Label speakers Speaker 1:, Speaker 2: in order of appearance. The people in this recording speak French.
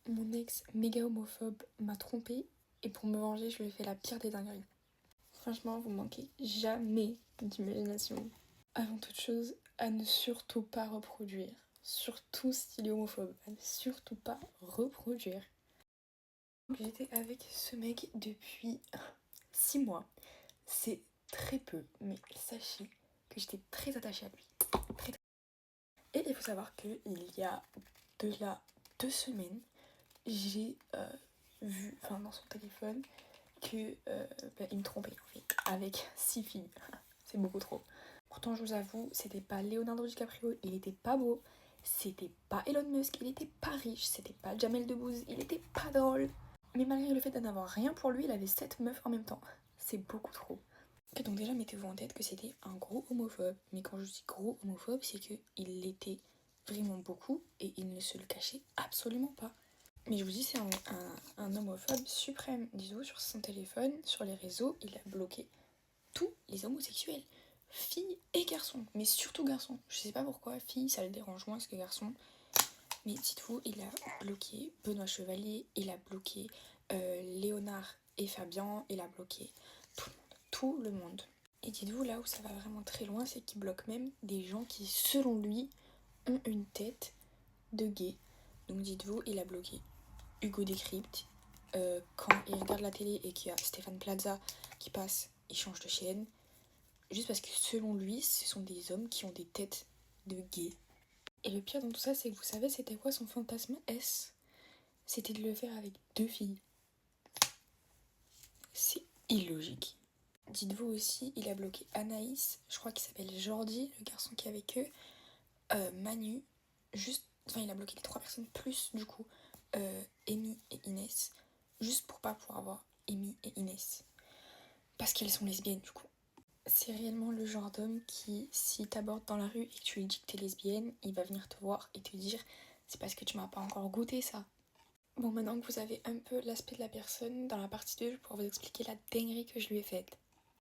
Speaker 1: Mon ex méga homophobe m'a trompée et pour me venger, je lui ai fait la pire des dingueries. Franchement, vous manquez jamais d'imagination. Avant toute chose, à ne surtout pas reproduire. Surtout s'il est homophobe, à ne surtout pas reproduire. J'étais avec ce mec depuis 6 mois. C'est très peu, mais sachez que j'étais très attachée à lui. Et il faut savoir qu'il y a de là 2 semaines, j'ai vu dans son téléphone que il me trompait en fait, avec 6 filles. C'est beaucoup trop. Pourtant, je vous avoue, c'était pas Leonardo DiCaprio, il était pas beau. C'était pas Elon Musk, il était pas riche. C'était pas Jamel Debbouze, il était pas drôle. Mais malgré le fait d'en avoir rien pour lui, il avait 7 meufs en même temps. C'est beaucoup trop. Ok, donc déjà, mettez-vous en tête que c'était un gros homophobe. Mais quand je dis gros homophobe, c'est qu'il l'était vraiment beaucoup et il ne se le cachait absolument pas. Mais je vous dis, c'est un homophobe suprême. Disons, sur son téléphone, sur les réseaux, il a bloqué tous les homosexuels. Filles et garçons, mais surtout garçons. Je sais pas pourquoi, filles, ça le dérange moins que garçons. Mais dites-vous, il a bloqué Benoît Chevalier, il a bloqué Léonard et Fabien, il a bloqué tout le monde. Et dites-vous, là où ça va vraiment très loin, c'est qu'il bloque même des gens qui, selon lui, ont une tête de gay. Donc dites-vous, il a bloqué Hugo Décrypte. Quand il regarde la télé et qu'il y a Stéphane Plaza qui passe, il change de chaîne. Juste parce que selon lui, ce sont des hommes qui ont des têtes de gays. Et le pire dans tout ça, c'est que vous savez, c'était quoi son fantasme S? C'était de le faire avec 2 filles. C'est illogique. Dites-vous aussi, il a bloqué Anaïs, je crois qu'il s'appelle Jordi, le garçon qui est avec eux, Manu, il a bloqué les 3 personnes, plus du coup, Amy et Inès, juste pour pas pouvoir avoir Amy et Inès. Parce qu'elles sont lesbiennes du coup. C'est réellement le genre d'homme qui, si t'abordes dans la rue et que tu lui dis que t'es lesbienne, il va venir te voir et te dire c'est parce que tu m'as pas encore goûté ça. Bon, maintenant que vous avez un peu l'aspect de la personne, dans la partie 2, je vais pouvoir vous expliquer la dinguerie que je lui ai faite.